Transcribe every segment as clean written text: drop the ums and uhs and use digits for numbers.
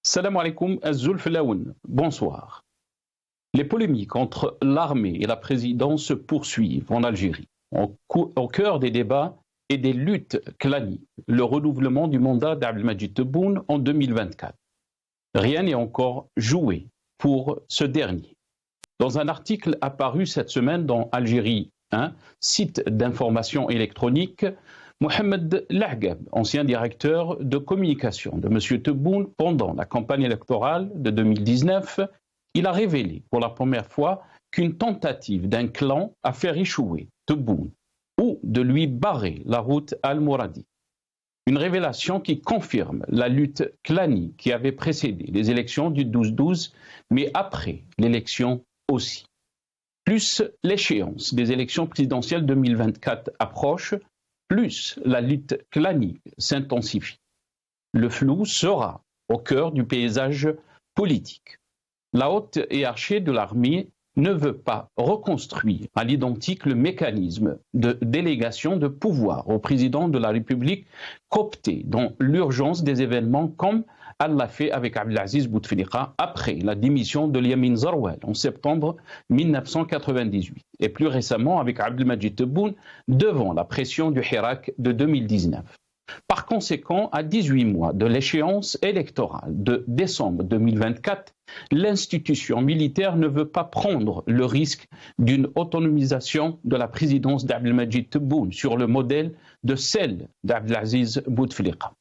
Salam alaikum, Zulf Laoun. Bonsoir. Les polémiques entre l'armée et la présidence se poursuivent en Algérie. Au cœur des débats et des luttes claniques, le renouvellement du mandat d'Abdelmadjid Tebboune en 2024. Rien n'est encore joué pour ce dernier. Dans un article apparu cette semaine dans Algérie 1, site d'information électronique, Mohamed Lahgab, ancien directeur de communication de M. Tebboune pendant la campagne électorale de 2019, il a révélé pour la première fois qu'une tentative d'un clan a fait échouer Tebboune ou de lui barrer la route Al-Mouradi. Une révélation qui confirme la lutte clanique qui avait précédé les élections du 12-12, mais après l'élection aussi. Plus l'échéance des élections présidentielles 2024 approche, plus la lutte clanique s'intensifie. Le flou sera au cœur du paysage politique. La haute hiérarchie de l'armée ne veut pas reconstruire à l'identique le mécanisme de délégation de pouvoir au président de la République coopté dans l'urgence des événements comme elle l'a fait avec Abdelaziz Bouteflika après la démission de Yamin Zarwel en septembre 1998 et plus récemment avec Abdelmadjid Tebboune devant la pression du Hirak de 2019. Par conséquent, à 18 mois de l'échéance électorale de décembre 2024, l'institution militaire ne veut pas prendre le risque d'une autonomisation de la présidence d'Abdelmadjid Tebboune sur le modèle de celle d'Abdelaziz Bouteflika.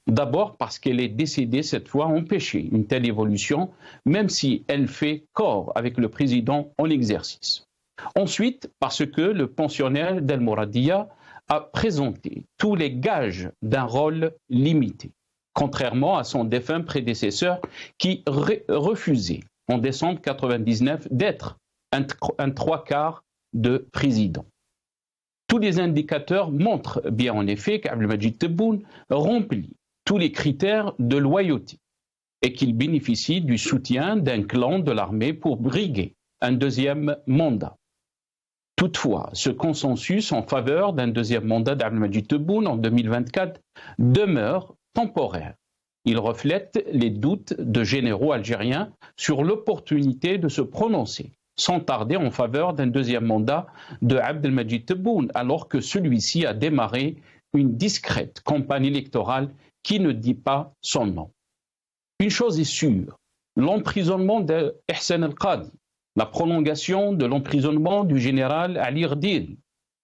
D'abord parce qu'elle est décidée cette fois à empêcher une telle évolution, même si elle fait corps avec le président en exercice. Ensuite, parce que le pensionnaire d'El Mouradia a présenté tous les gages d'un rôle limité, contrairement à son défunt prédécesseur qui refusait en décembre 1999 d'être un trois quarts de président. Tous les indicateurs montrent bien en effet qu'Abdelmadjid Tebboune remplit tous les critères de loyauté et qu'il bénéficie du soutien d'un clan de l'armée pour briguer un deuxième mandat. Toutefois, ce consensus en faveur d'un deuxième mandat d'Abdelmadjid Tebboune en 2024 demeure temporaire. Il reflète les doutes de généraux algériens sur l'opportunité de se prononcer sans tarder en faveur d'un deuxième mandat de Abdelmadjid Tebboune, alors que celui-ci a démarré une discrète campagne électorale qui ne dit pas son nom. Une chose est sûre, l'emprisonnement de Ihsan El-Qadi, la prolongation de l'emprisonnement du général Ali Rdil,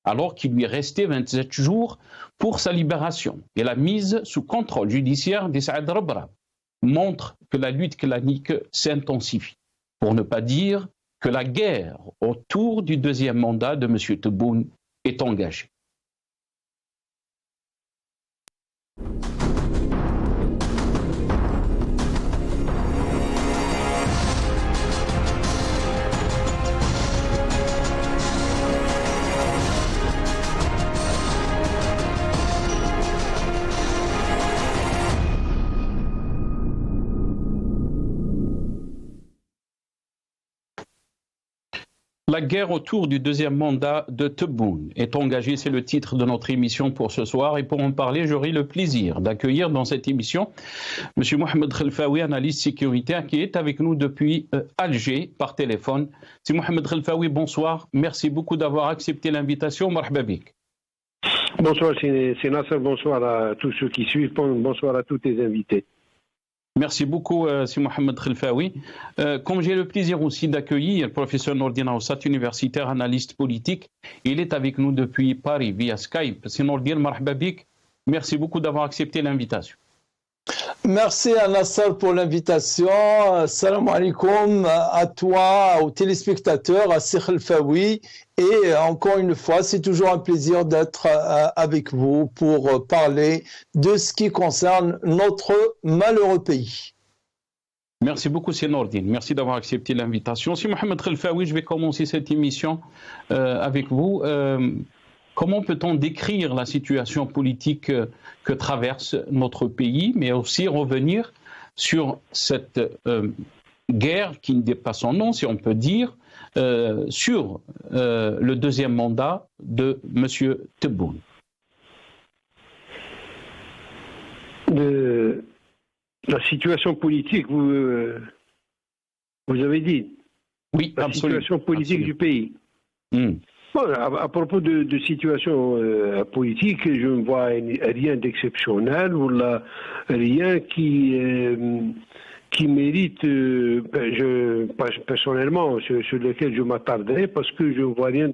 alors qu'il lui restait 27 jours pour sa libération, et la mise sous contrôle judiciaire d'Essaad Rebrab, montrent que la lutte clanique s'intensifie, pour ne pas dire que la guerre autour du deuxième mandat de M. Tebboune est engagée. La guerre autour du deuxième mandat de Tebboune est engagée, c'est le titre de notre émission pour ce soir. Et pour en parler, j'aurai le plaisir d'accueillir dans cette émission M. Mohamed Khelfaoui, analyste sécuritaire, qui est avec nous depuis Alger par téléphone. M. Mohamed Khelfaoui, bonsoir. Merci beaucoup d'avoir accepté l'invitation. Marhaba bik. Bonsoir, c'est Nasser. Bonsoir à tous ceux qui suivent. Bonsoir à tous tes invités. Merci beaucoup, Si Mohamed Khelfaoui. Comme j'ai le plaisir aussi d'accueillir le professeur Nordin Aoussat, universitaire, analyste politique, il est avec nous depuis Paris via Skype. C'est Nordin, marhaba bik. Merci beaucoup d'avoir accepté l'invitation. Merci à Nasser pour l'invitation. Salam alaikum à toi, aux téléspectateurs, à Si Khelfaoui. Et encore une fois, c'est toujours un plaisir d'être avec vous pour parler de ce qui concerne notre malheureux pays. Merci beaucoup, c'est Nordin. Merci d'avoir accepté l'invitation. Si Mohamed Khelfaoui, je vais commencer cette émission avec vous. Comment peut-on décrire la situation politique que traverse notre pays, mais aussi revenir sur cette guerre qui ne dit pas son nom, si on peut dire, sur le deuxième mandat de M. Tebboune? La situation politique, vous avez dit. Oui, La absolument. situation politique du pays. Mm. Bon, à propos de situation politique, je ne vois rien d'exceptionnel, ou rien qui mérite, personnellement, sur lequel je m'attarderai, parce que je ne vois rien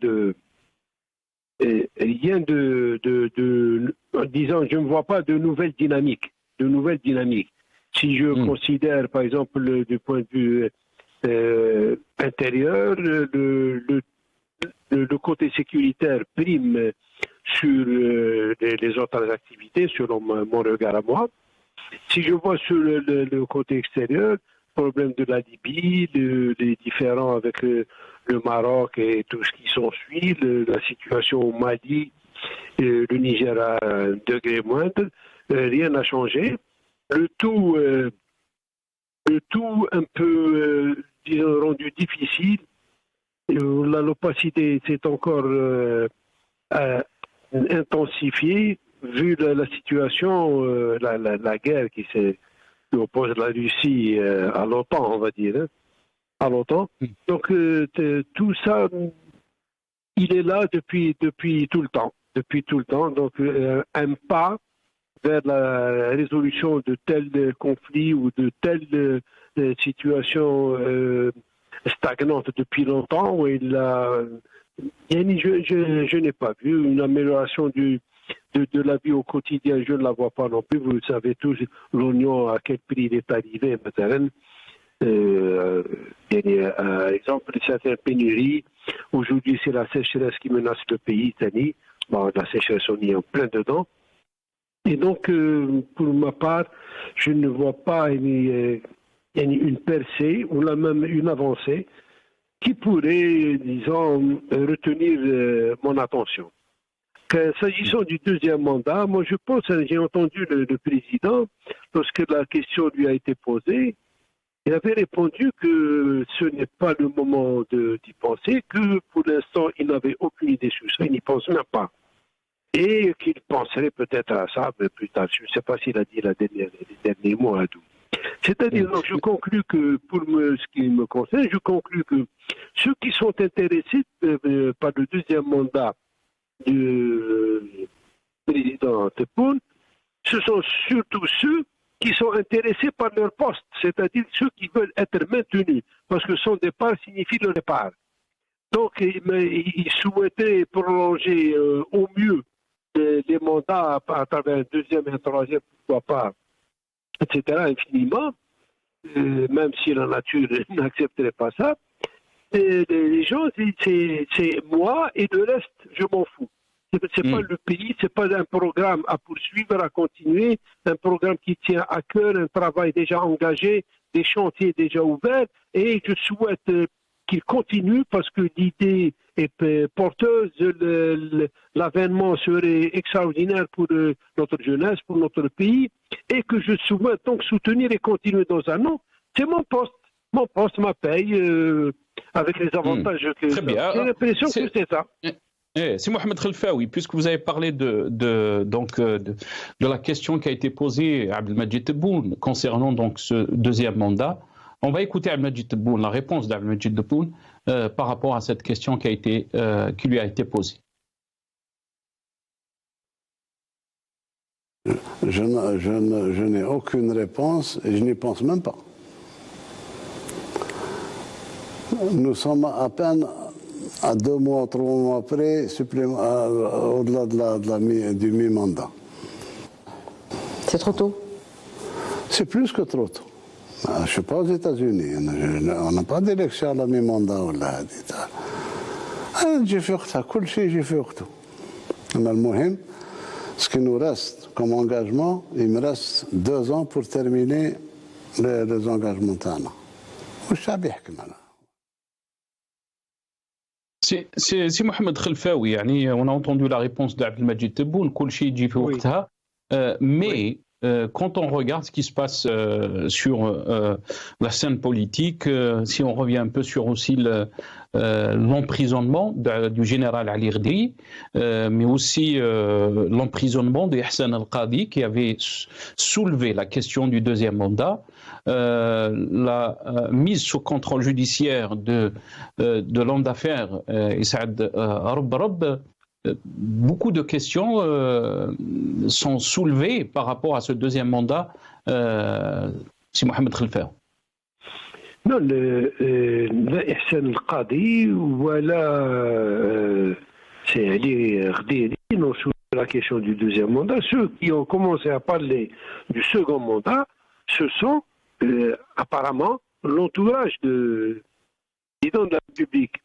disons, je ne vois pas de nouvelles dynamiques. Si je considère, par exemple, du point de vue intérieur, le côté sécuritaire prime sur les autres activités, selon mon regard à moi. Si je vois sur le côté extérieur, problème de la Libye, les différends avec le Maroc et tout ce qui s'ensuit, la situation au Mali, le Niger à un degré moindre, rien n'a changé. Le tout un peu, disons, rendu difficile. L'opacité s'est encore intensifiée vu la situation, la guerre qui oppose la Russie à l'OTAN, on va dire, hein, à l'OTAN. Donc tout ça, il est là depuis tout le temps. Donc un pas vers la résolution de tels conflits ou de telles situations stagnante depuis longtemps, où je n'ai pas vu une amélioration de la vie au quotidien, je ne la vois pas non plus. Vous savez tous, l'oignon, à quel prix il est arrivé, par exemple, certaines pénuries. Aujourd'hui, c'est la sécheresse qui menace le pays, Tani. Bon, la sécheresse, on y est en plein dedans. Et donc, pour ma part, je ne vois pas une percée ou même une avancée qui pourrait, disons, retenir mon attention. S'agissant du deuxième mandat, moi je pense, j'ai entendu le président, lorsque la question lui a été posée, il avait répondu que ce n'est pas le moment d'y penser, que pour l'instant il n'avait aucune idée sur ça, il n'y pense même pas. Et qu'il penserait peut-être à ça plus tard. Je ne sais pas s'il a dit les derniers mots à tout. C'est-à-dire, donc, je conclus que, pour ce qui me concerne, je conclus que ceux qui sont intéressés par le deuxième mandat du président Tebboune, ce sont surtout ceux qui sont intéressés par leur poste, c'est-à-dire ceux qui veulent être maintenus, parce que son départ signifie le départ. Donc, ils souhaitaient prolonger au mieux les mandats à travers un deuxième et un troisième, pourquoi pas, etc., infiniment, même si la nature n'accepterait pas ça. Et les gens, c'est moi et le reste, je m'en fous. C'est pas le pays, c'est pas un programme à poursuivre, à continuer, un programme qui tient à cœur, un travail déjà engagé, des chantiers déjà ouverts, et je souhaite qu'il continue parce que l'idée est porteuse, l'avènement serait extraordinaire pour notre jeunesse, pour notre pays, et que je souhaite donc soutenir et continuer dans un an. C'est mon poste, ma paye, avec les avantages que j'ai. J'ai l'impression que c'est ça. C'est Mohamed Khelfaoui, puisque vous avez parlé de la question qui a été posée à Abdelmadjid Tebboune concernant donc ce deuxième mandat. On va écouter Abdelmadjid Tebboune, la réponse d'Abdelmadjid Tebboune par rapport à cette question qui lui a été posée. Je n'ai aucune réponse et je n'y pense même pas. Nous sommes à peine à 2 mois, 3 mois près, au-delà du mi-mandat. C'est trop tôt? C'est plus que trop tôt. Je ne suis pas aux États-Unis. On n'a pas d'élection à la mi-mandat. J'ai fait ça. Tout j'ai fait tout. Ce qui nous reste comme engagement, il me reste 2 ans pour terminer les engagements. C'est Mohamed Khelfaoui, on a entendu la réponse d'Abdelmadjid Tebboune, كل شيء يجي في وقتها, mais quand on regarde ce qui se passe sur la scène politique, si on revient un peu sur aussi l'emprisonnement du général Ali Rdiri, mais aussi l'emprisonnement de Hassan Al-Qadi qui avait soulevé la question du deuxième mandat, la mise sous contrôle judiciaire de l'homme d'affaires Essaad Rabrab. Beaucoup de questions sont soulevées par rapport à ce deuxième mandat, si Mohamed Khelfa. Non, لا إحسان القاضي ولا c'est Ali Rdiri non sur la question du deuxième mandat. Ceux qui ont commencé à parler du second mandat, ce sont apparemment l'entourage du président de la République.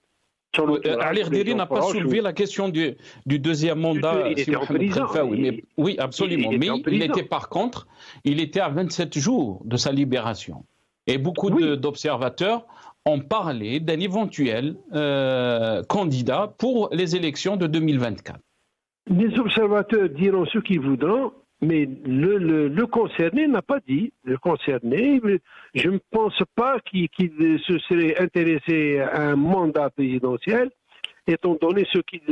Ali Rdiri n'a pas soulevé la question du deuxième mandat. Il était en prison. Oui, absolument. Mais il était par contre, il était à 27 jours de sa libération. Et beaucoup d'observateurs ont parlé d'un éventuel candidat pour les élections de 2024. Les observateurs diront ce qu'ils voudront, mais le concerné n'a pas dit. Le concerné, je ne pense pas qu'il se serait intéressé à un mandat présidentiel, étant donné ce qu'il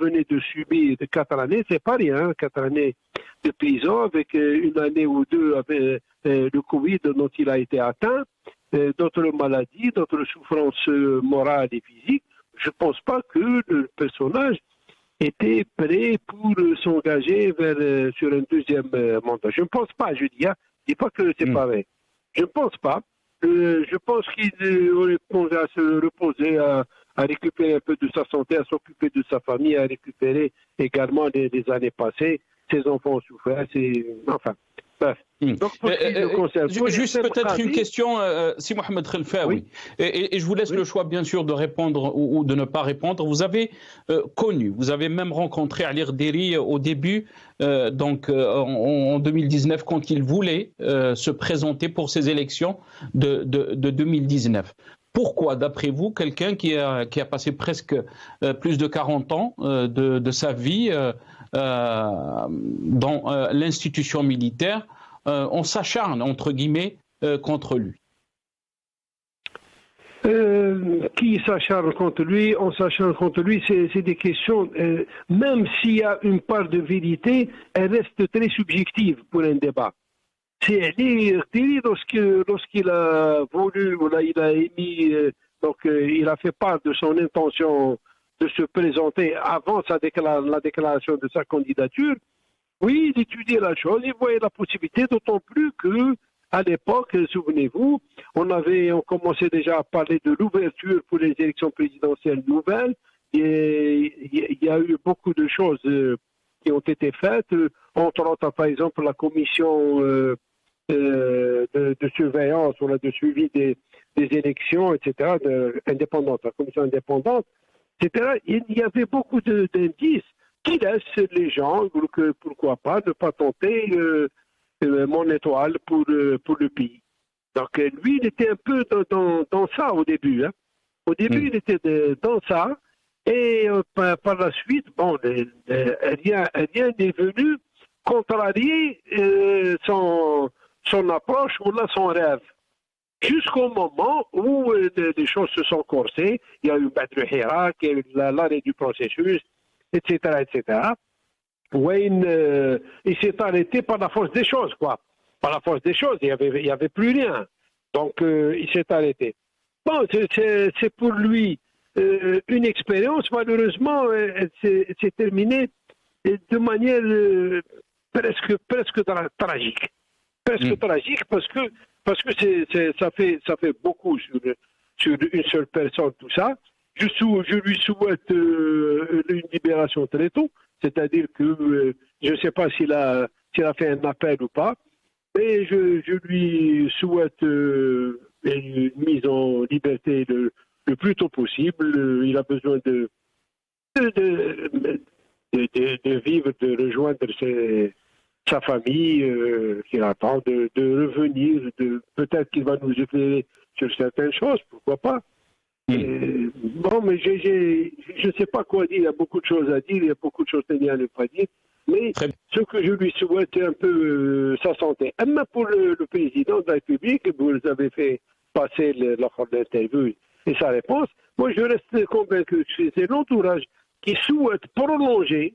venait de subir de 4 années. C'est pas rien, 4 années de prison avec une année ou deux avec le Covid dont il a été atteint, d'autres maladies, d'autres souffrances morales et physiques. Je ne pense pas que le personnage était prêt pour s'engager sur un deuxième mandat. Je ne pense pas, je dis. Je dis pas que c'est pas vrai. Je ne pense pas. Je pense qu'il aurait pensé à se reposer, à récupérer un peu de sa santé, à s'occuper de sa famille, à récupérer également les années passées. Ses enfants ont souffert. Enfin, bref. Donc, juste peut-être une question, si Mohamed Khelfa, oui. Et je vous laisse le choix, bien sûr, de répondre ou de ne pas répondre. Vous avez vous avez même rencontré Ali Rdiri au début, donc en 2019, quand il voulait se présenter pour ces élections de 2019. Pourquoi, d'après vous, quelqu'un qui a passé presque plus de 40 ans de sa vie dans l'institution militaire, on s'acharne, entre guillemets, contre lui? Qui s'acharne contre lui? On s'acharne contre lui, c'est des questions, même s'il y a une part de vérité, elle reste très subjective pour un débat. C'est Ali Rdiri, lorsqu'il a voulu, il a émis, il a fait part de son intention de se présenter avant la déclaration de sa candidature. Oui, il étudiait la chose, il voyait la possibilité, d'autant plus que à l'époque, souvenez-vous, on commençait déjà à parler de l'ouverture pour les élections présidentielles nouvelles. Il y a eu beaucoup de choses qui ont été faites, entre autres, par exemple, la commission de surveillance, de suivi des élections, etc., indépendante, la commission indépendante, etc. Il y avait beaucoup d'indices qui laissent les gens, pourquoi pas, ne pas tenter mon étoile pour le pays. Donc lui, il était un peu dans ça au début. Hein. Au début, il était dans ça, et par la suite, rien n'est venu contrarier son approche ou là son rêve. Jusqu'au moment où les choses se sont corsées, il y a eu Badr Hirak, il y a eu l'arrêt du processus, etc., etc. Wayne, il s'est arrêté par la force des choses, quoi. Par la force des choses, il y avait plus rien. Donc, il s'est arrêté. Bon, c'est pour lui une expérience. Malheureusement, elle s'est terminée de manière presque tragique. Presque tragique parce que ça fait beaucoup sur une seule personne, tout ça. Je lui souhaite une libération très tôt, c'est-à-dire que je ne sais pas s'il a fait un appel ou pas, mais je lui souhaite une mise en liberté le plus tôt possible. Il a besoin de vivre, de rejoindre sa famille qui l'attend, de revenir, peut-être qu'il va nous éclairer sur certaines choses, pourquoi pas. Bon, mais je ne sais pas quoi dire, il y a beaucoup de choses à dire, il y a beaucoup de choses à ne pas dire. Mais ce que je lui souhaite, c'est un peu sa santé. Même pour le président de la République, vous avez fait passer l'interview et sa réponse. Moi, je reste convaincu que c'est l'entourage qui souhaite prolonger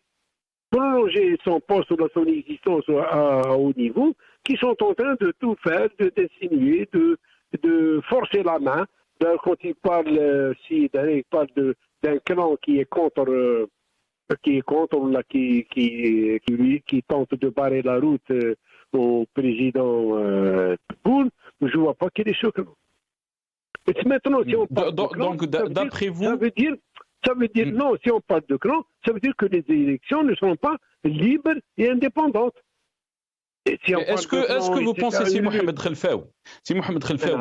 son poste ou son existence à haut niveau, qui sont en train de tout faire, d'insinuer, de forcer la main. Quand il parle, d'un clan qui est contre, qui tente de barrer la route au président Tebboune, je ne vois pas qu'il est choquant. Et maintenant, si on parle de clan, donc, d'après vous, ça veut dire non, si on parle de clan, ça veut dire que les élections ne sont pas libres et indépendantes. Est-ce que vous pensez, si Mohamed Khelfaoui,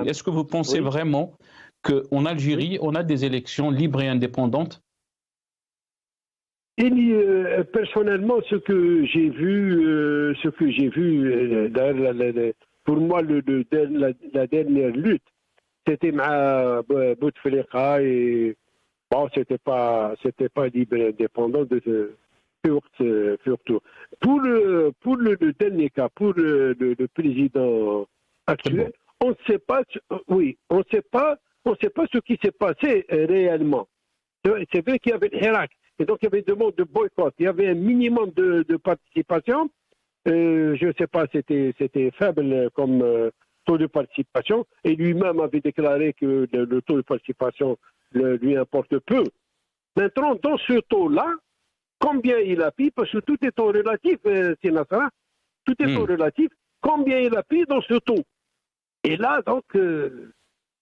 est-ce que vous pensez vraiment qu'en Algérie, on a des élections libres et indépendantes? Personnellement, ce que j'ai vu, pour moi, la dernière lutte, c'était Bouteflika et bon, c'était pas libre et indépendant surtout. Pour le dernier cas, pour le président actuel, on ne sait pas. On sait pas ce qui s'est passé réellement. C'est vrai qu'il y avait le Hirak, et donc il y avait une demande de boycott. Il y avait un minimum de participation. Je ne sais pas, c'était faible comme taux de participation, et lui-même avait déclaré que le taux de participation lui importe peu. Maintenant, dans ce taux-là, combien il a pris, parce que tout est en relatif, Sinassara, tout est en relatif, combien il a pris dans ce taux. Et là, donc,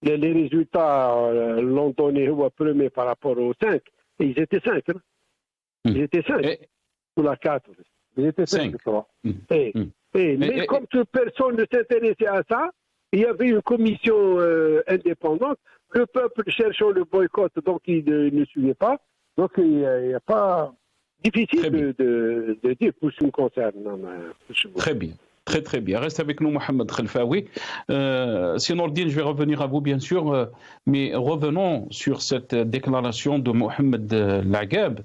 les résultats l'ont donné au premier par rapport aux 5, et ils étaient 5. Hein. Ils étaient 5, ou la 4. Ils étaient 5, je crois. Mais comme personne ne s'intéressait à ça, il y avait une commission indépendante, le peuple cherchant le boycott, donc il ne suivait pas. Donc il n'y a pas... Difficile de dire pour ce qui me concerne. Très bien. Très bien. Reste avec nous, Mohamed Khelfaoui. Nourdine, je vais revenir à vous, bien sûr, mais revenons sur cette déclaration de Mohamed Lagab,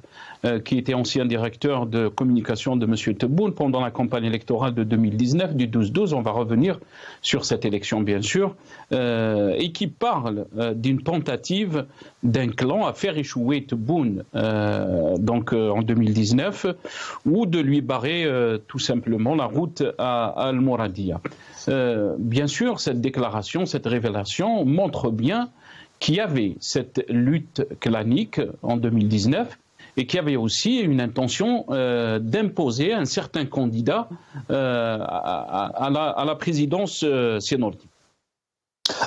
qui était ancien directeur de communication de M. Tebboune pendant la campagne électorale de 2019, du 12-12. On va revenir sur cette élection, bien sûr, et qui parle d'une tentative d'un clan à faire échouer Tebboune donc en 2019, ou de lui barrer tout simplement la route à Al-Mouradia. Bien sûr, cette déclaration, cette révélation montre bien qu'il y avait cette lutte clanique en 2019 et qu'il y avait aussi une intention d'imposer un certain candidat à la présidence Nourdine.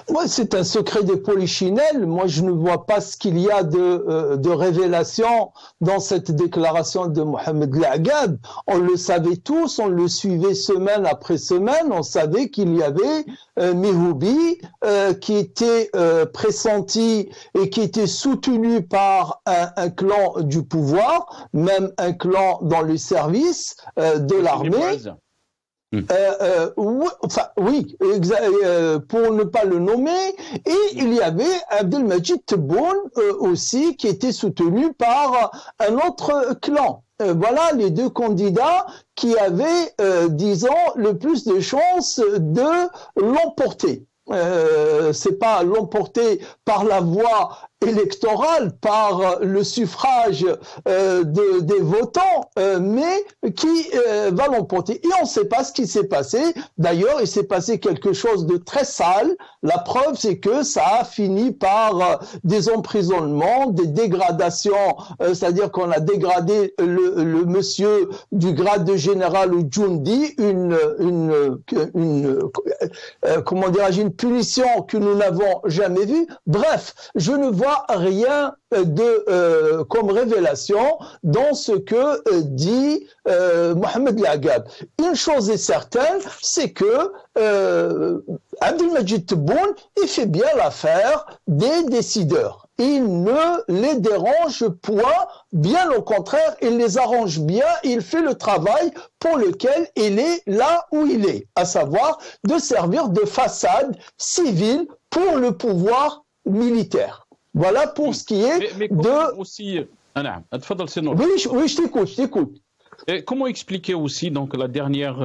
Moi, c'est un secret de polichinelle. Moi, je ne vois pas ce qu'il y a de révélation dans cette déclaration de Mohamed Lagab. On le savait tous, on le suivait semaine après semaine. On savait qu'il y avait Mihoubi qui était pressenti et qui était soutenu par un clan du pouvoir, même un clan dans le service de l'armée. Pour ne pas le nommer, et il y avait Abdelmajid Tebboune aussi qui était soutenu par un autre clan. Voilà les deux candidats qui avaient, disons, le plus de chances de l'emporter. C'est pas l'emporter par la voie électorale, par le suffrage des votants, mais qui va l'emporter. Et on ne sait pas ce qui s'est passé. D'ailleurs, il s'est passé quelque chose de très sale. La preuve, c'est que ça a fini par des emprisonnements, des dégradations, c'est-à-dire qu'on a dégradé le monsieur du grade de général ou Djoundi, comment dirais-je, une punition que nous n'avons jamais vue. Bref, je ne vois rien comme révélation dans ce que dit Mohamed Lagab. Une chose est certaine, c'est que Abdelmajid Tebboune, il fait bien l'affaire des décideurs. Il ne les dérange point, bien au contraire, il les arrange bien, il fait le travail pour lequel il est là où il est, à savoir de servir de façade civile pour le pouvoir militaire. Voilà pour ce qui est mais de... aussi... Oui, je t'écoute. Et comment expliquer aussi donc la dernière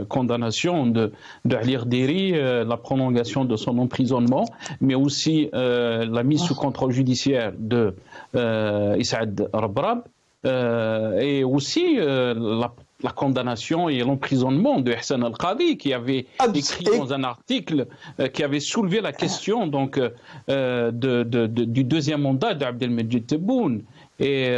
condamnation de Ali Rderi, la prolongation de son emprisonnement, mais aussi la mise sous contrôle judiciaire de Issad Rabrab, et aussi la condamnation et l'emprisonnement de Hassan Al-Qadi, qui avait écrit dans un article qui avait soulevé la question donc du deuxième mandat d'Abdelmejid Tebboune. Et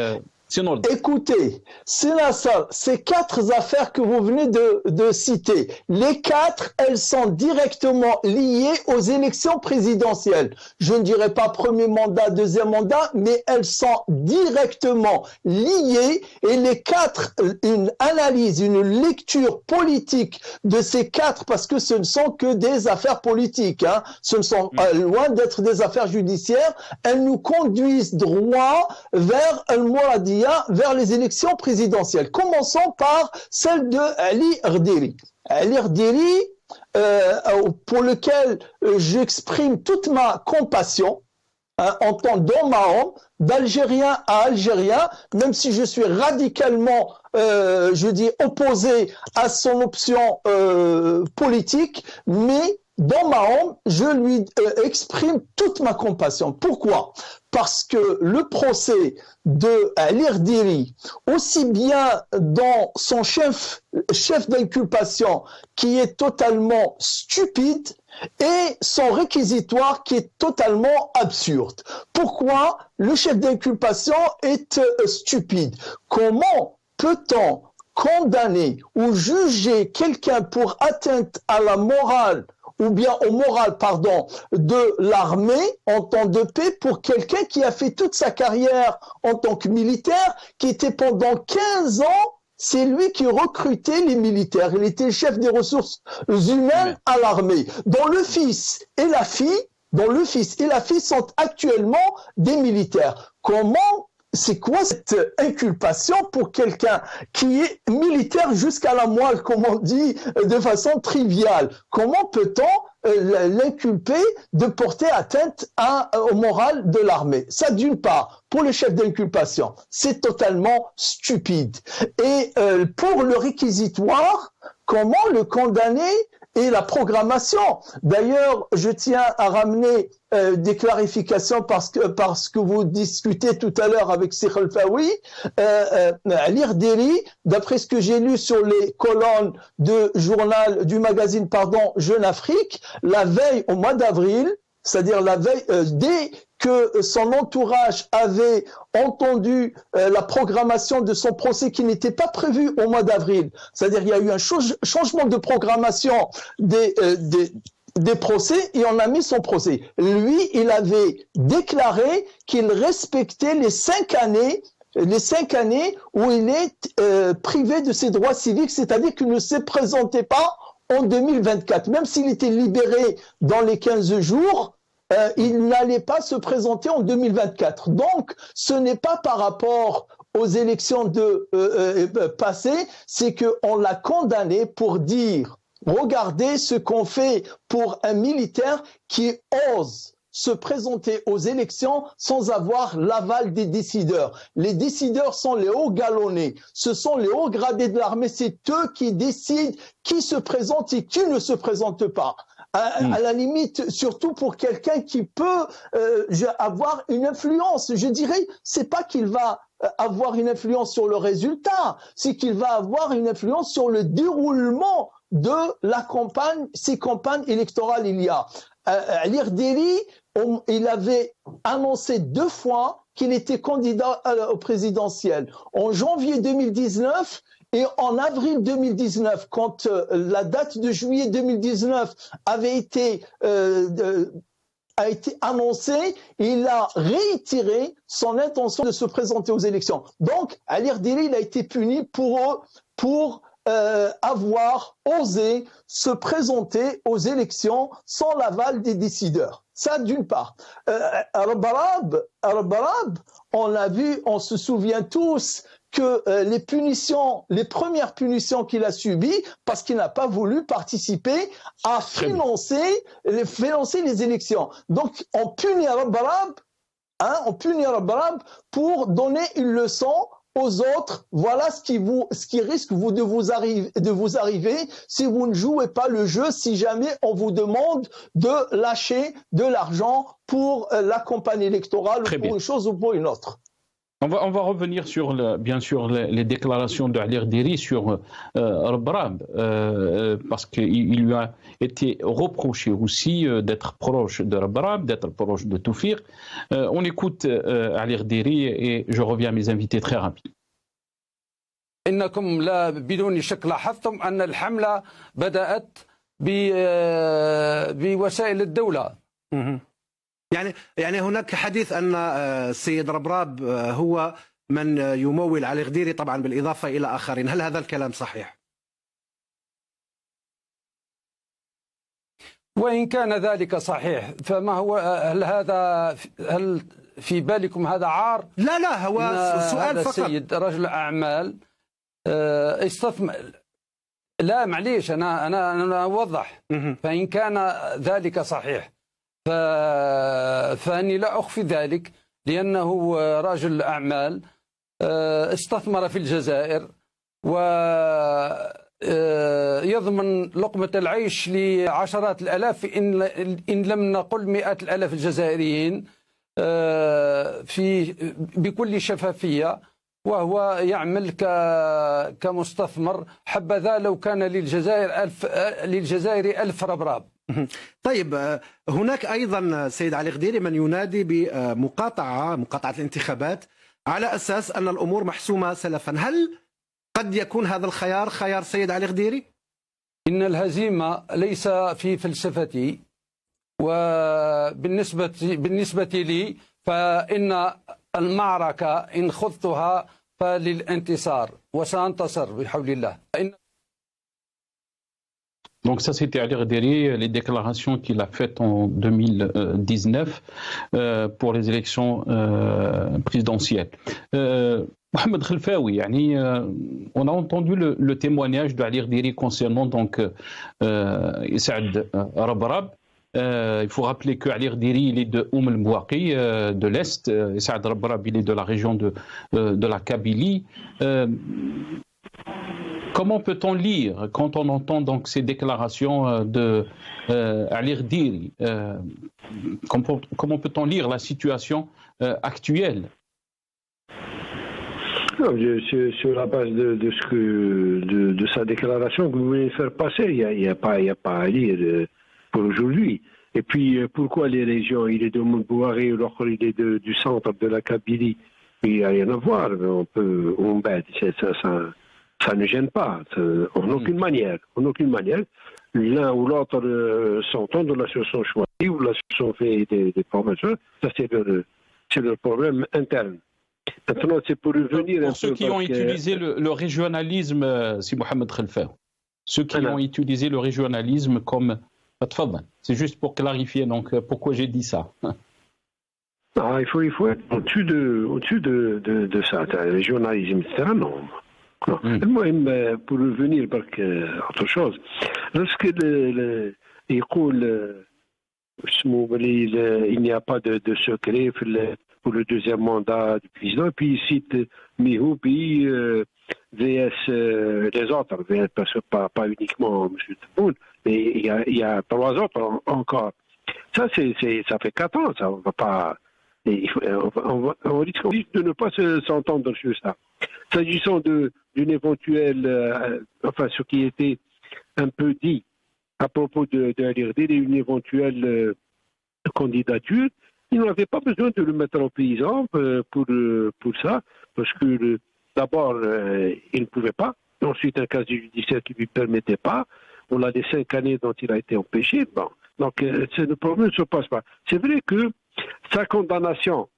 écoutez, Sénassar, ces 4 affaires que vous venez de citer, les 4, elles sont directement liées aux élections présidentielles. Je ne dirais pas premier mandat, deuxième mandat, mais elles sont directement liées, et les 4, une analyse, une lecture politique de ces 4, parce que ce ne sont que des affaires politiques, hein, ce ne sont loin d'être des affaires judiciaires, elles nous conduisent droit vers Al-Mouradi, vers les élections présidentielles. Commençons par celle de Ali Rderi. Ali Rderi, pour lequel j'exprime toute ma compassion, hein, en tant d'homme à homme, d'Algérien à Algérien, même si je suis radicalement, opposé à son option politique, mais dans ma âme, je lui exprime toute ma compassion. Pourquoi? Parce que le procès de Ali Rderi, aussi bien dans son chef d'inculpation qui est totalement stupide, et son réquisitoire qui est totalement absurde. Pourquoi le chef d'inculpation est stupide? Comment peut-on condamner ou juger quelqu'un pour atteinte à la morale ou bien au moral, de l'armée en temps de paix pour quelqu'un qui a fait toute sa carrière en tant que militaire, qui était pendant 15 ans, c'est lui qui recrutait les militaires. Il était le chef des ressources humaines à l'armée, dont le fils et la fille sont actuellement des militaires. C'est quoi cette inculpation pour quelqu'un qui est militaire jusqu'à la moelle, comme on dit de façon triviale? Comment peut-on l'inculper de porter atteinte au moral de l'armée? Ça, d'une part, pour le chef d'inculpation, c'est totalement stupide. Et pour le réquisitoire, comment le condamner et la programmation? D'ailleurs, je tiens à ramener des clarifications parce que vous discutez tout à l'heure avec Cheikh Al-Faoui. Ali Rderi, d'après ce que j'ai lu sur les colonnes du magazine Jeune Afrique, la veille au mois d'avril, c'est-à-dire la veille, dès que son entourage avait entendu la programmation de son procès qui n'était pas prévu au mois d'avril, c'est-à-dire il y a eu un changement de programmation des procès et on a mis son procès. Lui, il avait déclaré qu'il respectait les 5 années où il est privé de ses droits civiques, c'est-à-dire qu'il ne se présentait pas en 2024. Même s'il était libéré dans les 15 jours, il n'allait pas se présenter en 2024. Donc, ce n'est pas par rapport aux élections passées, c'est qu'on l'a condamné pour dire « Regardez ce qu'on fait pour un militaire qui ose se présenter aux élections sans avoir l'aval des décideurs. Les décideurs sont les hauts galonnés, ce sont les hauts gradés de l'armée, c'est eux qui décident qui se présente et qui ne se présente pas. » À la limite, surtout pour quelqu'un qui peut avoir une influence. Je dirais, c'est pas qu'il va avoir une influence sur le résultat, c'est qu'il va avoir une influence sur le déroulement de la campagne, ces campagnes électorales il y a. Ali Rderi, il avait annoncé 2 fois qu'il était candidat au présidentiel. En janvier 2019 et en avril 2019, quand la date de juillet 2019 avait été annoncée, il a réitéré son intention de se présenter aux élections. Donc, Ali Rderi, il a été puni pour avoir osé se présenter aux élections sans l'aval des décideurs. Ça, d'une part. Al-Barab, on l'a vu, on se souvient tous que les premières punitions qu'il a subies, parce qu'il n'a pas voulu participer à financer les élections. Donc, on punit Al-Barab pour donner une leçon aux autres, voilà ce qui risque de vous arriver si vous ne jouez pas le jeu, si jamais on vous demande de lâcher de l'argent pour la campagne électorale ou pour une chose ou pour une autre. On va revenir sur, bien sûr, les déclarations de Ali Rdiri sur Rebrab, parce qu'il lui a été reproché aussi d'être proche de Rebrab, d'être proche de Toufir. On écoute Ali Rdiri et je reviens à mes invités très rapidement. إنكم لا بدون شك لاحظتم أن الحملة بدأت بوسائل الدولة. يعني هناك حديث أن السيد ربراب هو من يمول علي غديري طبعا بالإضافة إلى آخرين، هل هذا الكلام صحيح؟ وإن كان ذلك صحيح فما هو هل في بالكم هذا عار؟ لا هو سؤال فقط. السيد رجل أعمال استثمر. لا معليش أنا أوضح. فإن كان ذلك صحيح فأني لا أخفي ذلك، لأنه رجل أعمال استثمر في الجزائر ويضمن لقمة العيش لعشرات الآلاف إن لم نقل مئات الآلاف الجزائريين بكل شفافية، وهو يعمل كمستثمر. حبذا لو كان للجزائر 1000 ربراب. طيب هناك أيضا سيد علي غديري من ينادي بمقاطعة الانتخابات على أساس أن الأمور محسومة سلفا، هل قد يكون هذا الخيار خيار سيد علي غديري؟ إن الهزيمة ليس في فلسفتي، وبالنسبة لي فإن المعركة إن خضتها فللانتصار وسأنتصر بحول الله. Donc ça, c'était Ali Rdiri, les déclarations qu'il a faites en 2019 pour les élections présidentielles. Mohamed Khelfaoui, on a entendu le témoignage de Ali Rdiri concernant donc Saad Rebrab. Il faut rappeler que Ali Rdiri, il est de El Mbouaki, de l'Est, et Saad Rebrab, il est de la région de la Kabylie. Comment peut-on lire, quand on entend donc ces déclarations de Ali Rdiri, comment peut-on lire la situation actuelle? Sur la base de sa déclaration que vous voulez faire passer, il n'y a pas à lire pour aujourd'hui. Et puis, pourquoi les régions, il est de Montbouaré alors qu'il est du centre de la Kabylie? Il n'y a rien à voir. Ça ne gêne pas, en aucune manière. L'un ou l'autre s'entendent, là se sont choisis, ou là se sont fait des formations. Ça, c'est le problème interne. Maintenant, c'est pour revenir pour ceux qui ont utilisé le régionalisme, si Mohamed Khelfaoui, ceux qui ont utilisé le régionalisme comme... C'est juste pour clarifier donc pourquoi j'ai dit ça. Il faut être au-dessus de ça. Le régionalisme, etc. Non. Pour revenir par autre chose, lorsque il n'y a pas de secret pour le deuxième mandat du président, puis il cite Mihou, puis VS les autres, parce que pas uniquement M. Tebboune, mais il y a 3 autres encore. Ça fait 4 ans, ça on va pas. On risque de ne pas s'entendre sur ça. S'agissant d'une éventuelle, ce qui était un peu dit à propos de Ali Rdiri, une éventuelle candidature, il n'avait pas besoin de le mettre en prison pour ça, parce que d'abord, il ne pouvait pas. Ensuite, un casier judiciaire qui ne lui permettait pas. On a les 5 années dont il a été empêché. Bon. Donc, le problème ne se passe pas. C'est vrai que sa condamnation,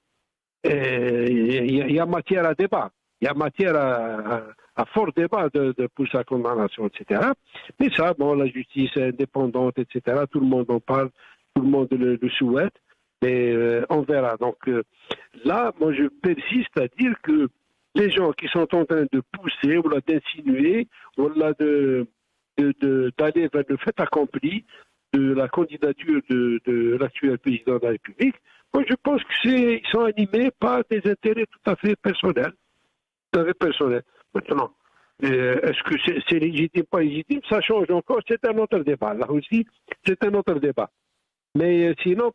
il y a matière à débat. Il y a matière à fort débat pour sa condamnation, etc. Mais ça, la justice est indépendante, etc. Tout le monde en parle, tout le monde le souhaite. Mais on verra. Donc là, moi, je persiste à dire que les gens qui sont en train de pousser, ou d'insinuer, ou d'aller vers le fait accompli de la candidature de l'actuel président de la République, moi, je pense qu'ils sont animés par des intérêts tout à fait personnels. Très personnel. Maintenant, est-ce que c'est légitime, pas légitime? Ça change encore, c'est un autre débat. Là aussi, c'est un autre débat. Mais sinon,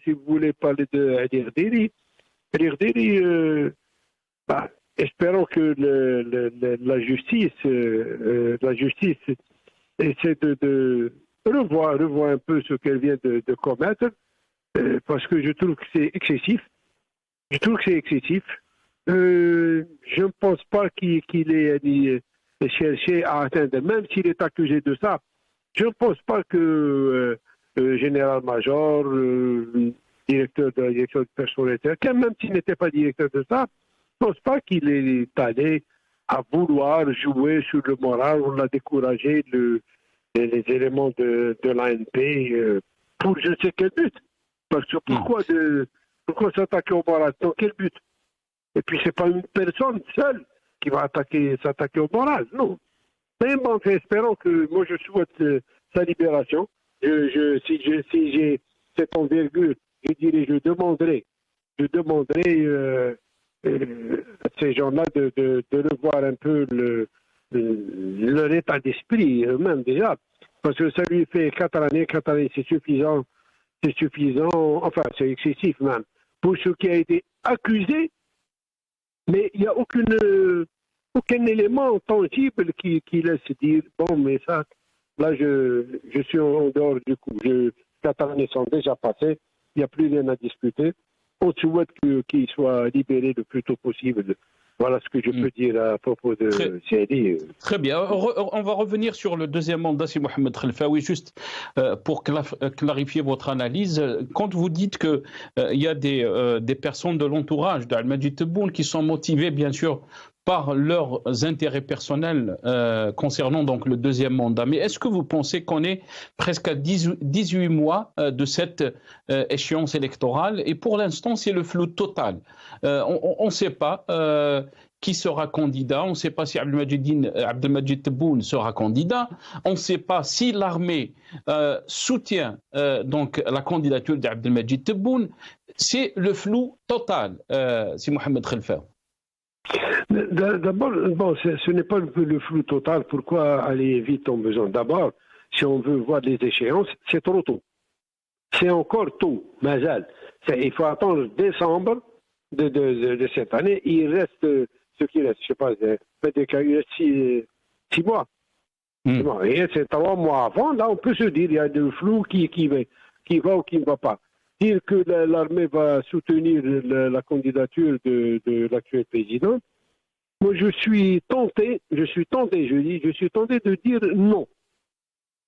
si vous voulez parler de Ali Rdiri, espérons que la justice essaie de revoir un peu ce qu'elle vient de commettre, parce que je trouve que c'est excessif. Je ne pense pas qu'il ait cherché à atteindre, même s'il est accusé de ça. Je ne pense pas que général-major, directeur de la direction du personnel, même s'il n'était pas directeur de ça, je ne pense pas qu'il est allé à vouloir jouer sur le moral. On l'a découragé les éléments de l'ANP pour je ne sais quel but. Parce que pourquoi s'attaquer au moral? Dans quel but? Et puis c'est pas une personne seule qui va s'attaquer au moral, non. Mais bon, espérons que moi je souhaite sa libération. Si j'ai cette envergure, je demanderai à ces gens-là de revoir un peu leur état d'esprit eux-mêmes déjà. Parce que ça lui fait 4 années, c'est suffisant, enfin c'est excessif même, pour ce qui a été accusé, mais il n'y a aucun élément tangible qui laisse dire, bon mais ça, là je suis en dehors du coup, 4 années sont déjà passées, il n'y a plus rien à discuter, on souhaite qu'il soit libéré le plus tôt possible. Voilà ce que je peux dire à propos de CNI. Très bien. On va revenir sur le deuxième mandat, si Mohamed Khelfaoui, juste pour clarifier votre analyse. Quand vous dites qu'il y a des personnes de l'entourage d'Al-Majid Tebboune qui sont motivées, bien sûr, par leurs intérêts personnels concernant donc le deuxième mandat. Mais est-ce que vous pensez qu'on est presque à 18 mois de cette échéance électorale et pour l'instant c'est le flou total. On ne sait pas qui sera candidat, on ne sait pas si Abdelmajid Tebboune sera candidat, on ne sait pas si l'armée soutient donc la candidature d'Abdelmajid Tebboune. C'est le flou total, si Mohamed Khelfaoui. D'abord, bon, ce n'est pas le flou total. Pourquoi aller vite en besoin? D'abord, si on veut voir les échéances, c'est trop tôt. C'est encore tôt, Mazal. Il faut attendre décembre de cette année. Il reste ce qui reste, je sais pas, peut-être qu'il reste 6 mois. Et c'est 3 mois avant, là on peut se dire il y a du flou qui va ou qui ne va pas. Dire que l'armée va soutenir la candidature de l'actuel président, moi je suis tenté de dire non.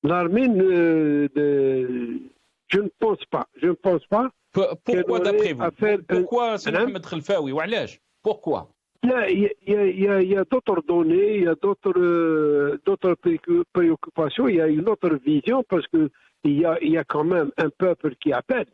L'armée je ne pense pas. Pourquoi d'après vous? Pourquoi, c'est Mohamed Khelfaoui? Pourquoi? Il y a d'autres données, il y a d'autres préoccupations, il y a une autre vision parce que il y a quand même un peuple qui appelle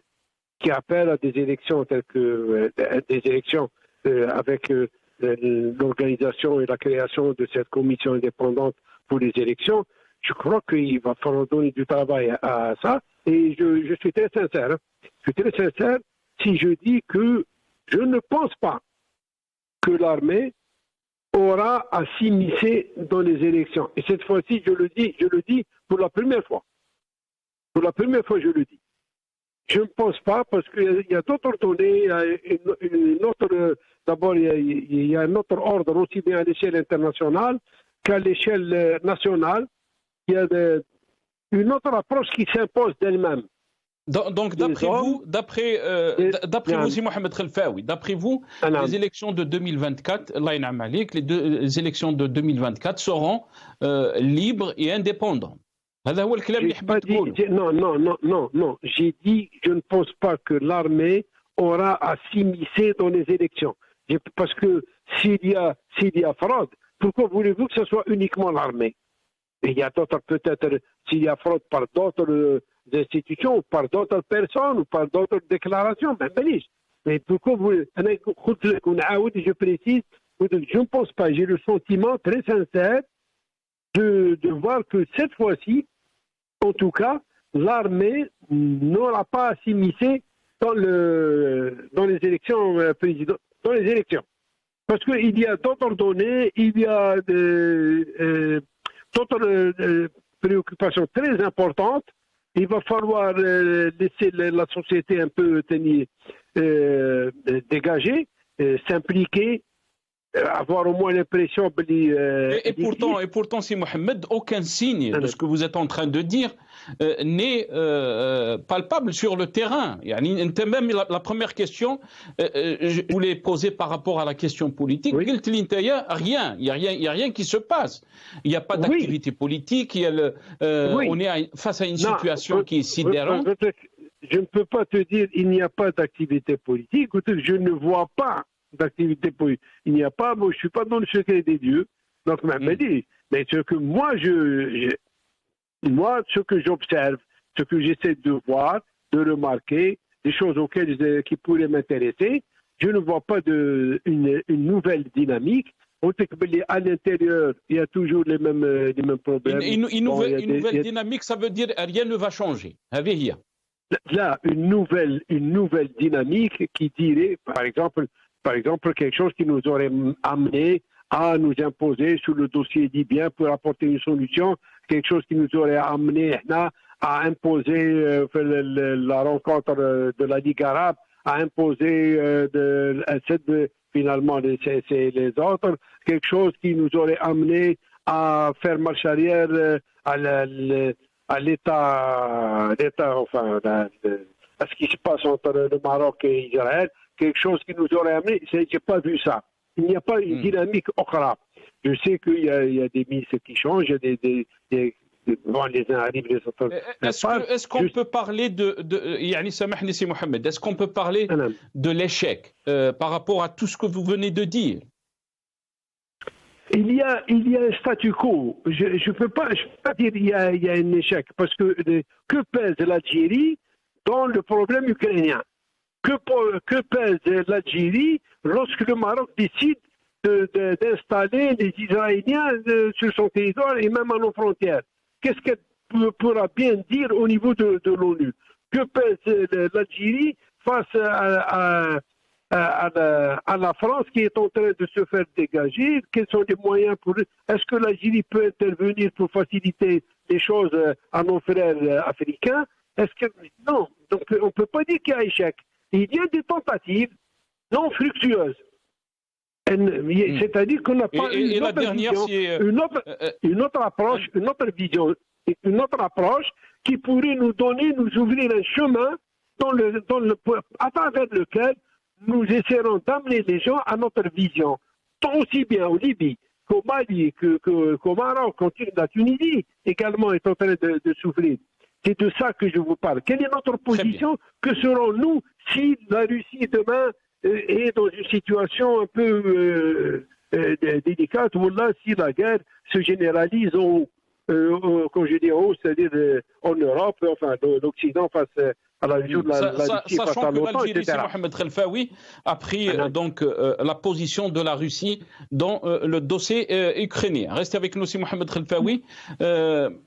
à des élections telles que des élections avec l'organisation et la création de cette commission indépendante pour les élections. Je crois qu'il va falloir donner du travail à ça et je suis très sincère. Je suis très sincère si je dis que je ne pense pas que l'armée aura à s'immiscer dans les élections. Et cette fois-ci, je le dis pour la première fois. Pour la première fois, je le dis. Je ne pense pas parce qu'il y a d'autres données, d'abord il y a un autre ordre aussi bien à l'échelle internationale qu'à l'échelle nationale. Il y a une autre approche qui s'impose d'elle-même. Donc d'après vous, si Mohamed Khelfaoui, d'après vous, les élections de 2024, les élections de 2024 seront libres et indépendantes. Non, j'ai dit je ne pense pas que l'armée aura à s'immiscer dans les élections. Parce que s'il y a fraude, pourquoi voulez-vous que ce soit uniquement l'armée? Il y a d'autres, peut-être, s'il y a fraude par d'autres institutions, ou par d'autres personnes, ou par d'autres déclarations, mais pourquoi je précise, je ne pense pas, j'ai le sentiment très sincère de voir que cette fois-ci, en tout cas, l'armée n'aura pas à s'immiscer dans les élections présidentielles. Dans les élections. Parce qu'il y a d'autres données, il y a d'autres préoccupations très importantes. Il va falloir laisser la société un peu dégager, s'impliquer, avoir au moins l'impression... Et pourtant, si Mohamed, aucun signe de ce que vous êtes en train de dire n'est palpable sur le terrain. Même la première question, je voulais poser par rapport à la question politique. Oui. Rien. Il n'y a rien qui se passe. Il n'y a pas d'activité politique. On est face à une situation qui est sidérante. Je ne peux pas te dire il n'y a pas d'activité politique. Je ne vois pas d'activité politique. Il n'y a pas, moi je ne suis pas dans le secret des dieux, donc Mohamed dit, mais ce que moi ce que j'observe, ce que j'essaie de voir, de remarquer, des choses qui pourraient m'intéresser, je ne vois pas une nouvelle dynamique. À l'intérieur, il y a toujours les mêmes problèmes. Une nouvelle dynamique, ça veut dire rien ne va changer. Là, une nouvelle dynamique qui dirait, par exemple, quelque chose qui nous aurait amené à nous imposer sur le dossier libyen pour apporter une solution, quelque chose qui nous aurait amené à imposer la rencontre de la Ligue arabe, à imposer finalement les autres, quelque chose qui nous aurait amené à faire marche arrière à l'État, enfin, à ce qui se passe entre le Maroc et Israël, quelque chose qui nous aurait amené, je n'ai pas vu ça. Il n'y a pas une dynamique okra. Je sais qu'il y a des ministres qui changent, il y a les uns arrivent, les autres. Est-ce qu'on peut parler est-ce qu'on peut parler de l'échec par rapport à tout ce que vous venez de dire? Il y a un statu quo. Je ne peux pas dire qu'il y a un échec, parce que pèse l'Algérie dans le problème ukrainien? Que pèse l'Algérie lorsque le Maroc décide d'installer les Israéliens sur son territoire et même à nos frontières? Qu'est-ce qu'elle pourra bien dire au niveau de l'ONU? Que pèse l'Algérie face à la France qui est en train de se faire dégager? Quels sont les moyens pour... Est-ce que l'Algérie peut intervenir pour faciliter les choses à nos frères africains? Non. Donc on ne peut pas dire qu'il y a échec. Il y a des tentatives non fructueuses. C'est-à-dire qu'on n'a pas une autre approche, une autre approche qui pourrait nous ouvrir un chemin à travers lequel nous essaierons d'amener les gens à notre vision, tant aussi bien en Libye qu'au Mali, qu'au Maroc, la Tunisie également est en train de souffrir. C'est de ça que je vous parle. Quelle est notre position? Que serons-nous si la Russie demain est dans une situation un peu délicate, ou là, si la guerre se généralise comme je dis, c'est-à-dire en Europe, enfin l'Occident face à la région de la Russie, face à l'OTAN, etc. Mohamed Khelfaoui a pris donc la position de la Russie dans le dossier ukrainien. Restez avec nous, si Mohamed Khelfaoui.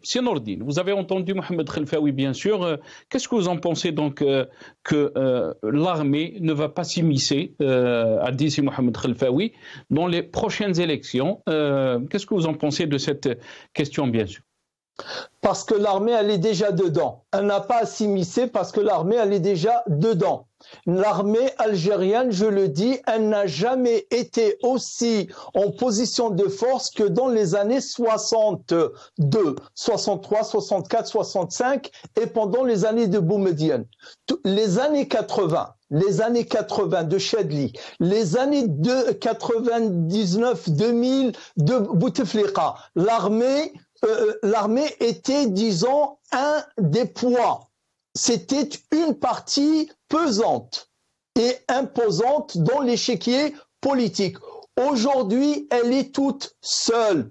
Si Nordine, vous avez entendu Mohamed Khelfaoui, bien sûr. Qu'est-ce que vous en pensez donc que l'armée ne va pas s'immiscer, a dit si Mohamed Khelfaoui, dans les prochaines élections? Qu'est-ce que vous en pensez de cette question, bien sûr? Parce que l'armée, elle est déjà dedans. Elle n'a pas à s'immiscer parce que l'armée, elle est déjà dedans. L'armée algérienne, je le dis, elle n'a jamais été aussi en position de force que dans les années 62, 63, 64, 65 et pendant les années de Boumediene. Les années 80 de Chadli, les années 99-2000 de Bouteflika, l'armée était, disons, un des poids. C'était une partie pesante et imposante dans l'échiquier politique. Aujourd'hui, elle est toute seule.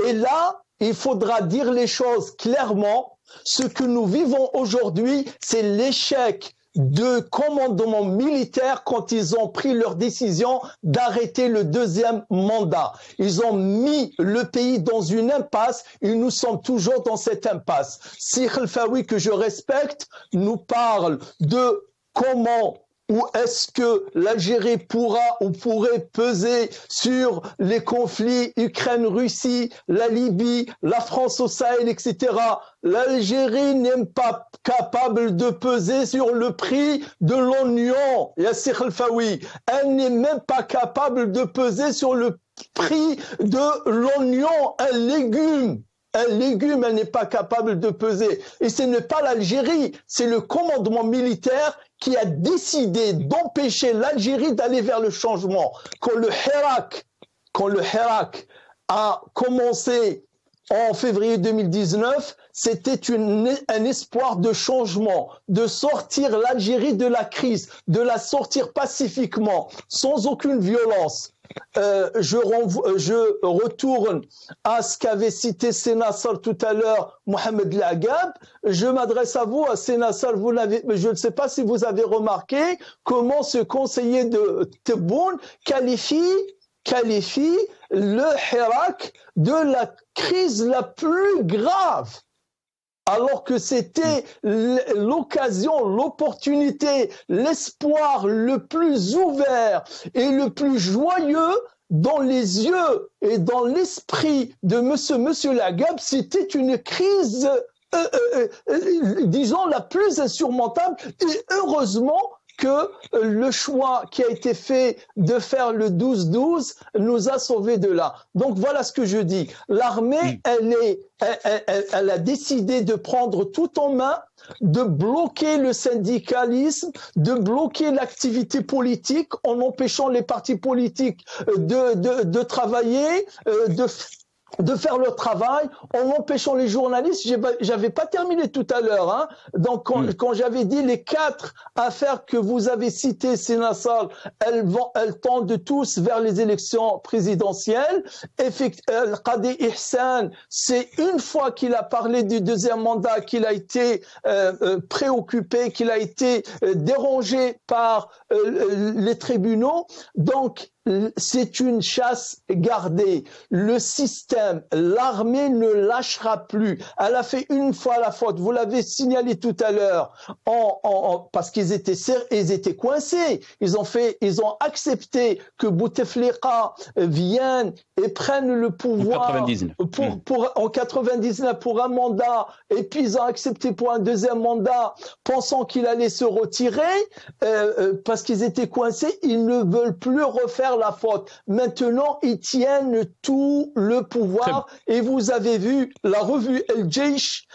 Et là, il faudra dire les choses clairement. Ce que nous vivons aujourd'hui, c'est l'échec de commandement militaire quand ils ont pris leur décision d'arrêter le deuxième mandat. Ils ont mis le pays dans une impasse et nous sommes toujours dans cette impasse. Si Khelfaoui, que je respecte, nous parle de comment ou est-ce que l'Algérie pourra ou pourrait peser sur les conflits Ukraine-Russie, la Libye, la France au Sahel, etc. L'Algérie n'est pas capable de peser sur le prix de l'oignon, Yassir Khelfaoui. Elle n'est même pas capable de peser sur le prix de l'oignon, un légume. Un légume, elle n'est pas capable de peser. Et ce n'est pas l'Algérie, c'est le commandement militaire qui a décidé d'empêcher l'Algérie d'aller vers le changement. Quand le Hirak a commencé en février 2019, c'était un espoir de changement, de sortir l'Algérie de la crise, de la sortir pacifiquement, sans aucune violence. Je retourne à ce qu'avait cité Sénassal tout à l'heure, Mohamed Lagab. Je m'adresse à vous, à Sénassal. Je ne sais pas si vous avez remarqué comment ce conseiller de Tebboune qualifie le Hirak de la crise la plus grave. Alors que c'était l'occasion, l'opportunité, l'espoir le plus ouvert et le plus joyeux dans les yeux et dans l'esprit de Monsieur Lagab, c'était une crise, disons, la plus insurmontable. Et heureusement que le choix qui a été fait de faire le 12-12 nous a sauvés de là. Donc voilà ce que je dis. L'armée, elle a décidé de prendre tout en main, de bloquer le syndicalisme, de bloquer l'activité politique en empêchant les partis politiques de travailler, de faire leur travail, en empêchant les journalistes. J'avais pas terminé tout à l'heure, hein. Donc quand j'avais dit les 4 affaires que vous avez citées, Sénassal, elles tendent tous vers les élections présidentielles. Qadi Ihsan, c'est une fois qu'il a parlé du deuxième mandat qu'il a été préoccupé, qu'il a été dérangé par les tribunaux. Donc c'est une chasse gardée. Le système, l'armée ne lâchera plus. Elle a fait une fois la faute. Vous l'avez signalé tout à l'heure, parce qu'ils étaient coincés. Ils ont accepté que Bouteflika vienne et prenne le pouvoir en 99 pour un mandat, et puis ils ont accepté pour un deuxième mandat, pensant qu'il allait se retirer parce qu'ils étaient coincés. Ils ne veulent plus refaire la faute. Maintenant, ils tiennent tout le pouvoir. Et vous avez vu, la revue El Jaish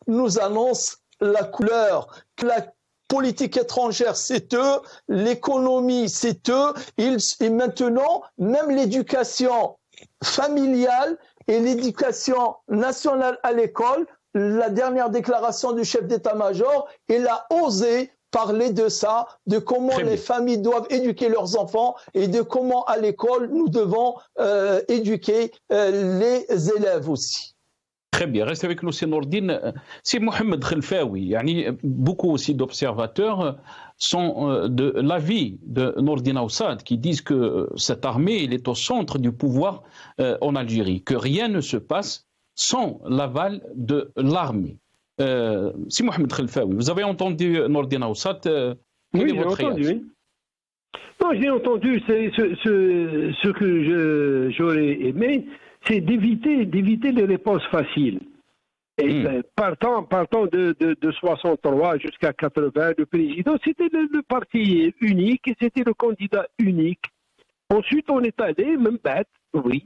nous annonce la couleur. La politique étrangère, c'est eux. L'économie, c'est eux. Et maintenant, même l'éducation familiale et l'éducation nationale à l'école, la dernière déclaration du chef d'état-major, il a osé parler de ça, de comment les familles doivent éduquer leurs enfants et de comment à l'école nous devons éduquer les élèves aussi. Très bien, restez avec nous, c'est Nourdine. C'est Mohamed Khelfaoui. Beaucoup aussi d'observateurs sont de l'avis de Nourdine Aoussad qui disent que cette armée elle est au centre du pouvoir en Algérie, que rien ne se passe sans l'aval de l'armée. Si Mohamed Khelfaoui, vous avez entendu Nourdine Aoussad, oui, j'ai entendu. Oui. Non, j'ai entendu. Ce que j'aurais aimé, c'est d'éviter les réponses faciles. Et partant de 63 jusqu'à 80, le président, c'était le parti unique et c'était le candidat unique. Ensuite, on est allé, même bête, oui,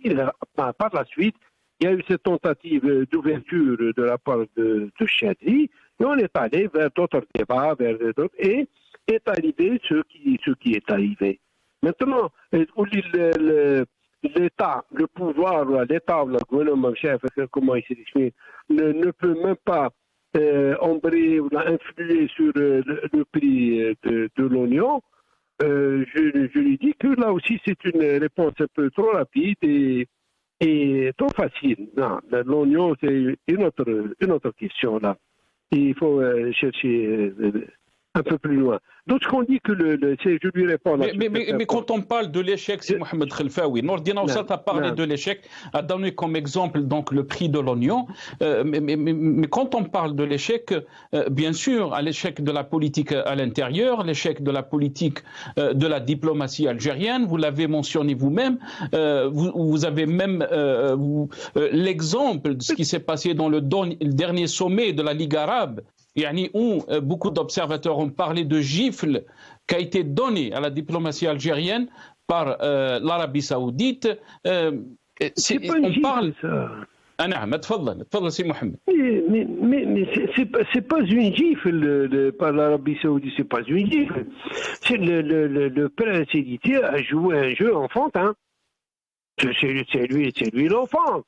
par la suite, il y a eu cette tentative d'ouverture de la part de Chadri, et on est allé vers d'autres débats, et est arrivé ce qui est arrivé. Maintenant, l'État, le pouvoir, l'État, le gouvernement chef, comment il s'est exprimé, ne peut même pas ombrer ou influer sur le prix de l'oignon. Je lui dis que là aussi c'est une réponse un peu trop rapide et trop facile. Non, l'oignon, c'est une autre question là. Il faut chercher un peu plus loin. D'autres ont dit que je lui réponds. Mais quand on parle de l'échec, c'est Mohamed Khelfaoui. Nordina Oussat a parlé de l'échec, a donné comme exemple donc le prix de l'oignon. Mais quand on parle de l'échec, bien sûr, à l'échec de la politique à l'intérieur, l'échec de la politique de la diplomatie algérienne, vous l'avez mentionné vous-même, vous avez même l'exemple de ce qui s'est passé dans le dernier sommet de la Ligue arabe, où beaucoup d'observateurs ont parlé de gifle qui a été donné à la diplomatie algérienne par l'Arabie Saoudite. C'est pas une gifle, ça. Mais c'est pas une gifle par l'Arabie Saoudite, c'est pas une gifle. C'est le prince héritier a joué un jeu enfantin. C'est lui l'enfant.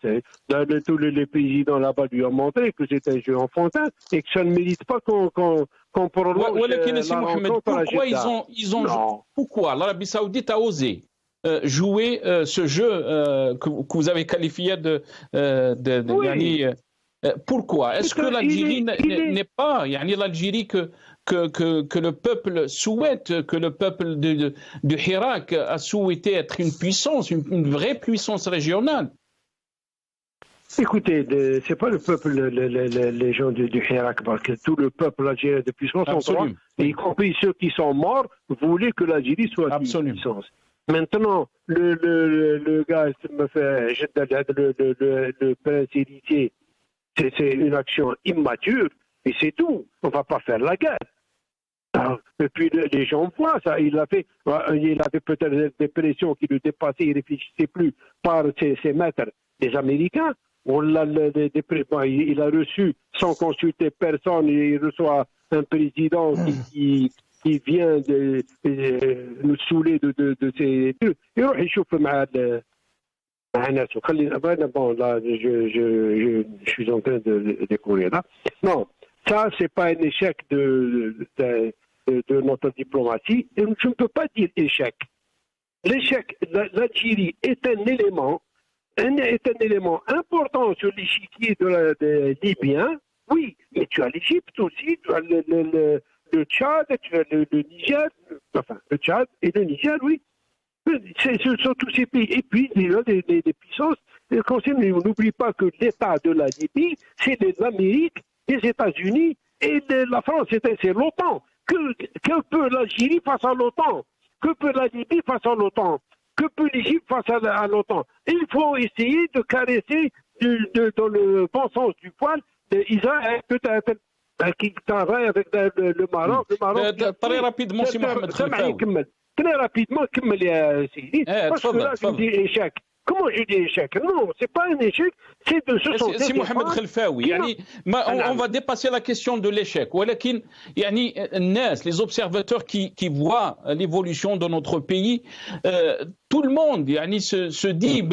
Tous les présidents là-bas lui ont montré que c'est un jeu enfantin et que ça ne mérite pas qu'on prolonge la rencontre. Pourquoi l'Arabie Saoudite a osé jouer ce jeu que vous avez qualifié pourquoi? Est-ce que l'Algérie n'est pas l'Algérie que le peuple souhaite, que le peuple du Hirak a souhaité être une puissance, une vraie puissance régionale? Écoutez, c'est pas le peuple, les gens du Hirak, parce que tout le peuple algérien de puissance, y compris ceux qui sont morts, voulaient que l'Algérie soit une puissance. Maintenant, le gars me fait le prince héritier, c'est une action immature, et c'est tout. On ne va pas faire la guerre. Alors, et puis les gens voient ça. Il avait peut-être des pressions qui le dépassaient, il ne réfléchissait plus par ses maîtres, les Américains. Il a reçu sans consulter personne, il reçoit un président qui vient de nous saouler de ces trucs. Il chauffe bon, là, je suis en train de découvrir là. Non, ça, c'est pas un échec de notre diplomatie. Et je ne peux pas dire échec. L'échec, l'Algérie est un élément important sur l'échiquier des Libyens. Oui, mais tu as l'Égypte aussi, tu as le Tchad, tu as le Niger, enfin le Tchad et le Niger, oui. Ce sont tous ces pays. Et puis, il y a des puissances. N'oublie pas que l'État de la Libye, c'est l'Amérique, les États-Unis et la France, c'est l'OTAN. Que peut l'Algérie face à l'OTAN? Que peut la Libye face à l'OTAN? Que peut l'Égypte face à l'OTAN? Il faut essayer de caresser dans le bon sens du poil d'Israël, peut-être. Qui travaille avec le Maroc. Très rapidement, si Mohamed Khelfaoui. Très rapidement, comme Sidi, parce que là, je dis échec. Comment je dis échec? Non, c'est pas un échec, c'est de ce sens. Si Mohamed Khelfaoui, on va dépasser la question de l'échec. Les observateurs qui voient l'évolution de notre pays, tout le monde se dit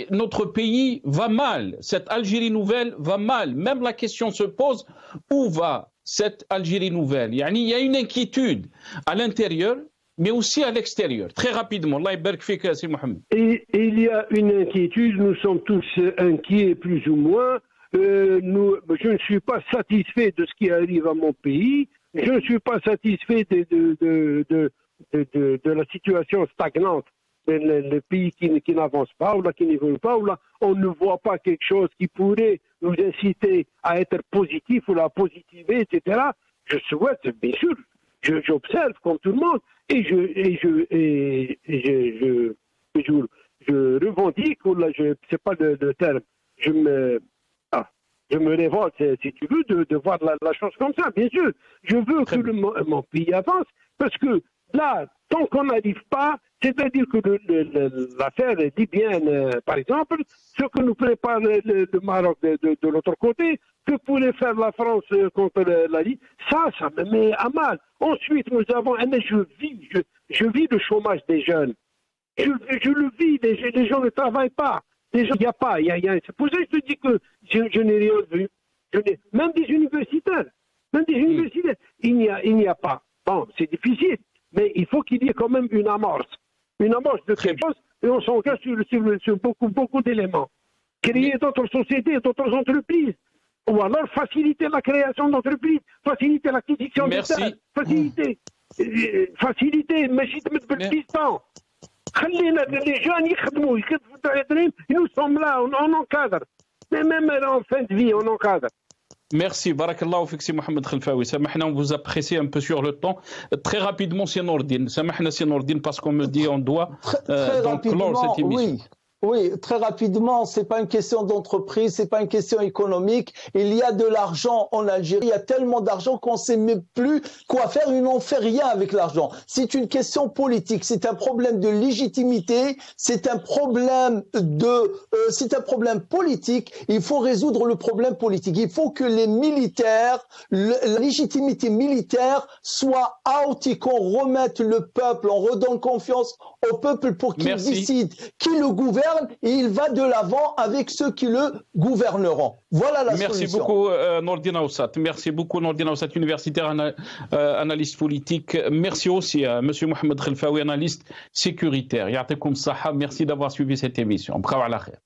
notre pays va mal, cette Algérie nouvelle va mal. Même la question se pose, où va cette Algérie nouvelle? Il y a une inquiétude à l'intérieur, mais aussi à l'extérieur. Très rapidement, Allah yabarak fik, Si Mohamed. Et il y a une inquiétude, nous sommes tous inquiets plus ou moins. Je ne suis pas satisfait de ce qui arrive à mon pays. Je ne suis pas satisfait de la situation stagnante. Le pays qui n'avance pas, ou là qui n'évolue pas, ou là on ne voit pas quelque chose qui pourrait nous inciter à être positif ou la positiver, etc. Je souhaite, bien sûr, j'observe comme tout le monde, et je revendique, ou là, c'est pas le terme, je me révolte, si tu veux, de voir la chose comme ça, bien sûr. Je veux que mon pays avance, parce que là, tant qu'on n'arrive pas, c'est-à-dire que l'affaire libyenne, par exemple, ce que nous prépare le Maroc de l'autre côté, que pourrait faire la France contre la Libye, ça me met à mal. Ensuite, nous avons, je vis le chômage des jeunes. Je le vis, les gens ne travaillent pas. Il n'y a pas. C'est pour ça que je te dis que je n'ai rien vu. Même des universitaires, il n'y a pas. Bon, c'est difficile, mais il faut qu'il y ait quand même une amorce de quelque chose, et on s'engage sur beaucoup d'éléments. Créer d'autres sociétés, d'autres entreprises. ou alors faciliter la création d'entreprises, faciliter l'acquisition des terres, faciliter ماشي تمد بالديستان. خلينا les jeunes يخدموا يكتبوا تعليم. Nous sommes là, on encadre. Même en fin de vie, on encadre. Merci, Barakallahu fik si Mohamed Khelfaoui. Samahna, on vous apprécie un peu sur le temps. Très rapidement, c'est Nordine. Samahna, c'est Nordine, parce qu'on me dit on doit donc clore cette émission. Oui, très rapidement, c'est pas une question d'entreprise, c'est pas une question économique. Il y a de l'argent en Algérie, il y a tellement d'argent qu'on sait même plus quoi faire et on fait rien avec l'argent. C'est une question politique, c'est un problème de légitimité, c'est un problème politique. Il faut résoudre le problème politique. Il faut que les militaires, la légitimité militaire soit out et qu'on remette le peuple, on redonne confiance au peuple pour qu'il décide qui le gouverne. Et il va de l'avant avec ceux qui le gouverneront. Voilà la solution. Merci beaucoup Nordine Aoussat. Merci beaucoup Nordine Aoussat, universitaire, analyste politique. Merci aussi à Monsieur Mohamed Khelfaoui, analyste sécuritaire. Ya'tikoum saha. Merci d'avoir suivi cette émission. Bravo à la khair.